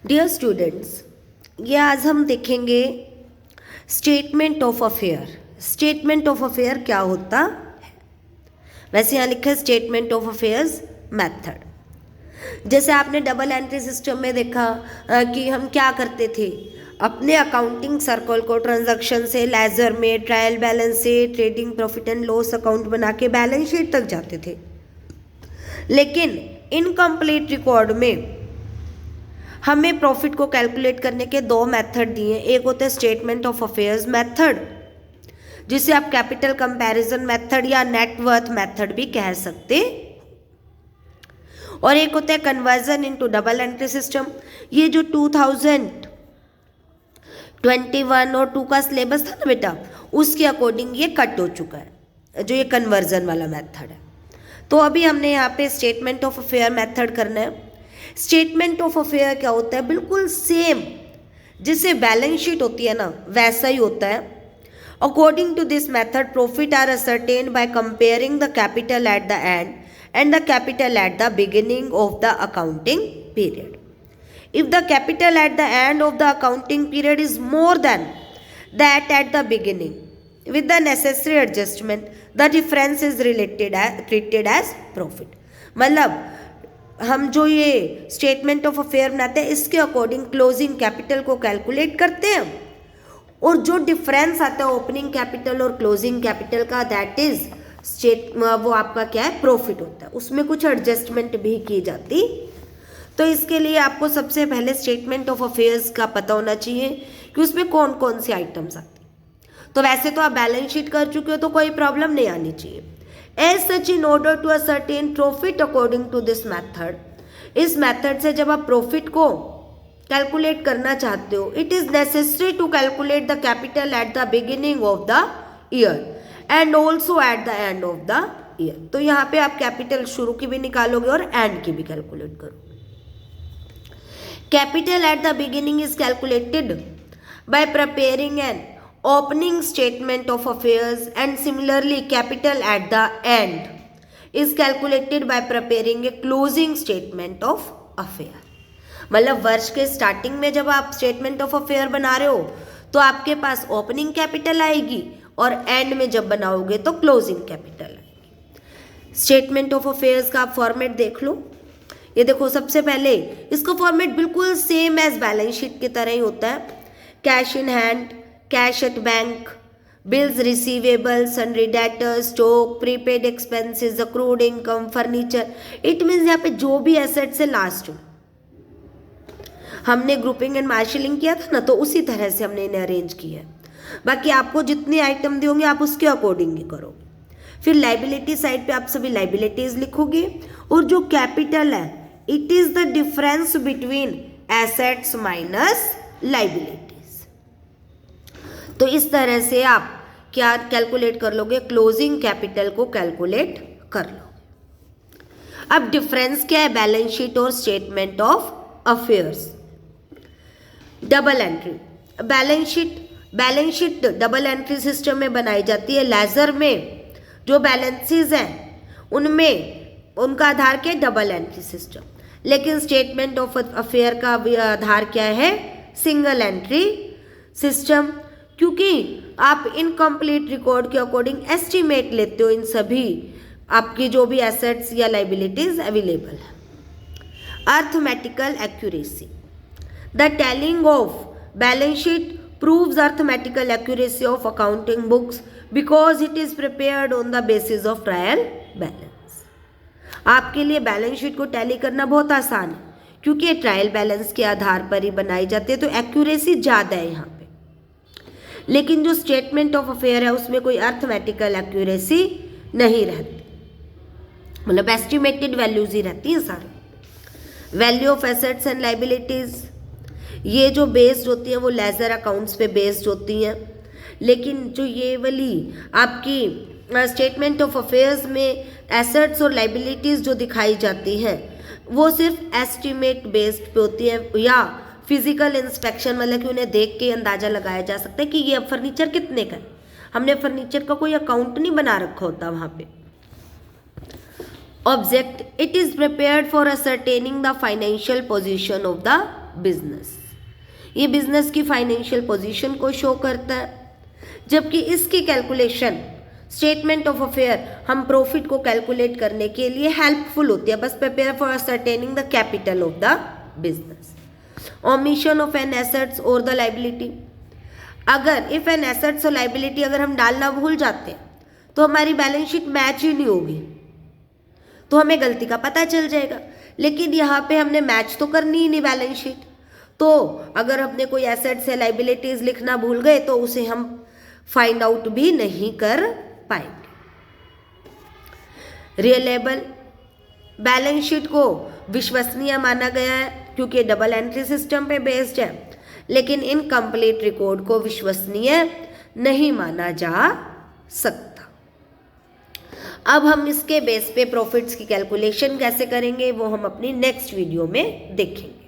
Dear students, ये आज हम देखेंगे statement of affair. Statement of affair क्या होता है? वैसे यहाँ लिखा है स्टेटमेंट ऑफ अफेयर्स मेथड। जैसे आपने डबल एंट्री सिस्टम में देखा कि हम क्या करते थे, अपने अकाउंटिंग सर्कल को ट्रांजैक्शन से लेजर में, ट्रायल बैलेंस से trading profit and loss account बना के बैलेंस शीट तक जाते थे। लेकिन इनकम्प्लीट रिकॉर्ड में हमें प्रॉफिट को कैलकुलेट करने के दो मेथड दिए। एक होता है स्टेटमेंट ऑफ अफेयर्स मेथड, जिसे आप कैपिटल कंपैरिजन मेथड या नेटवर्थ मेथड भी कह सकते, और एक होता है conversion into double entry system. ये जो 2021 और 2 का सिलेबस था ना बेटा, उसके अकॉर्डिंग ये कट हो चुका है, जो ये कन्वर्जन वाला मेथड है। तो अभी हमने यहाँ पे स्टेटमेंट ऑफ अफेयर मेथड करना है। स्टेटमेंट ऑफ अफेयर क्या होता है? बिल्कुल सेम जिससे बैलेंस शीट होती है ना, वैसा ही होता है। According to this method profit are ascertained by comparing the capital at the end and the capital at the beginning of the accounting period. If the capital at the end of the accounting period is more than that at the beginning, with the necessary adjustment, the difference is treated as profit. मतलब हम जो ये statement of affair बनाते हैं, इसके according closing capital को calculate करते हैं, और जो डिफरेंस आता है ओपनिंग कैपिटल और क्लोजिंग कैपिटल का, दैट इज वो आपका क्या है? प्रॉफिट होता है। उसमें कुछ एडजस्टमेंट भी की जाती। तो इसके लिए आपको सबसे पहले स्टेटमेंट ऑफ अफेयर्स का पता होना चाहिए कि उसमें कौन कौन से आइटम्स आते हैं। तो वैसे तो आप बैलेंस शीट कर चुके हो, तो कोई प्रॉब्लम नहीं आनी चाहिए। As such in order to ascertain profit according to this method, इस मैथड से जब आप प्रॉफिट को कैलकुलेट करना चाहते हो, it is necessary to calculate the capital at the beginning of the year and also at the end of the year. तो यहाँ पे आप कैपिटल शुरू की भी निकालोगे और एंड की भी कैलकुलेट करोगे। Capital at the beginning is calculated by preparing an opening statement of affairs, and similarly capital at the and is calculated by preparing A closing statement of affair. मतलब वर्ष के स्टार्टिंग में जब आप statement of affair बना रहे हो, तो आपके पास ओपनिंग कैपिटल आएगी, और एंड में जब बनाओगे तो क्लोजिंग कैपिटल आएगी। स्टेटमेंट ऑफ अफेयर्स का आप फॉर्मेट देख लो। ये देखो, सबसे पहले इसका फॉर्मेट बिल्कुल सेम एज बैलेंस शीट की तरह ही होता है। Cash in hand, cash at bank, bills receivable, sundry debtors, stock, prepaid expenses, accrued income, furniture. It means यहाँ पे जो भी एसेट से लास्ट हो। हमने ग्रुपिंग एंड मार्शलिंग किया था ना, तो उसी तरह से हमने इन्हें अरेंज किया है। बाकी आपको जितने आइटम दिए होंगे आप उसके अकॉर्डिंग ही करोगे। फिर लाइबिलिटी साइड पे आप सभी लाइबिलिटीज लिखोगे, और जो कैपिटल है, it is the difference between assets minus liabilities. तो इस तरह से आप क्या कैलकुलेट कर लोगे? क्लोजिंग कैपिटल को कैलकुलेट कर लोगे। अब डिफरेंस क्या है बैलेंस शीट और statement of affairs? Double entry balance sheet double entry system में बनाई जाती है। लेजर में जो बैलेंसेस हैं, उनमें उनका आधार क्या है? Double entry system. लेकिन स्टेटमेंट ऑफ अफेयर का आधार क्या है? सिंगल एंट्री सिस्टम, क्योंकि आप इनकम्प्लीट रिकॉर्ड के अकॉर्डिंग एस्टिमेट लेते हो इन सभी आपकी जो भी एसेट्स या लाइबिलिटीज अवेलेबल है। Arithmetical accuracy, the telling of balance sheet proves arithmetical accuracy of accounting books because it is prepared on the basis of trial balance. आपके लिए बैलेंस शीट को टैली करना बहुत आसान है, क्योंकि ये ट्रायल बैलेंस के आधार पर ही बनाई जाती है, तो एक्यूरेसी ज़्यादा है यहाँ पे। लेकिन जो स्टेटमेंट ऑफ अफेयर है, उसमें कोई अर्थमेटिकल एक्यूरेसी नहीं रहती, मतलब एस्टिमेटेड वैल्यूज ही रहती हैं सारी। Value of assets and liabilities, ये जो बेस्ड होती हैं वो लेजर अकाउंट्स पे बेस्ड होती हैं। लेकिन जो ये वाली आपकी स्टेटमेंट ऑफ अफेयर्स में एसेट्स और लाइबिलिटीज़ जो दिखाई जाती हैं, वो सिर्फ एस्टिमेट बेस्ड पे होती है, या फिजिकल इंस्पेक्शन, मतलब कि उन्हें देख के अंदाज़ा लगाया जा सकता है कि ये अब फर्नीचर कितने का है। हमने फर्नीचर का कोई अकाउंट नहीं बना रखा होता वहाँ पे। Object, it is prepared for ascertaining the financial position of the business. ये बिजनेस की फाइनेंशियल पोजीशन को शो करता है, जबकि इसकी कैलकुलेशन स्टेटमेंट ऑफ अफेयर हम प्रॉफिट को कैलकुलेट करने के लिए हेल्पफुल होती है, बस prepare for ascertaining the capital of the business. Omission of an assets और द लाइबिलिटी, अगर इफ एन एसेट्स और लाइबिलिटी अगर हम डालना भूल जाते हैं तो हमारी बैलेंस शीट मैच ही नहीं होगी, तो हमें गलती का पता चल जाएगा। लेकिन यहाँ पे हमने मैच तो करनी ही नहीं बैलेंस शीट, तो अगर हमने कोई एसेट्स या लाइबिलिटीज लिखना भूल गए तो उसे हम फाइंड आउट भी नहीं कर पाएंगे। रिलायबल, बैलेंस शीट को विश्वसनीय माना गया है क्योंकि डबल एंट्री सिस्टम पे बेस्ड है, लेकिन इनकम्प्लीट रिकॉर्ड को विश्वसनीय नहीं माना जा सकता। अब हम इसके बेस पे प्रॉफिट्स की कैलकुलेशन कैसे करेंगे वो हम अपनी नेक्स्ट वीडियो में देखेंगे।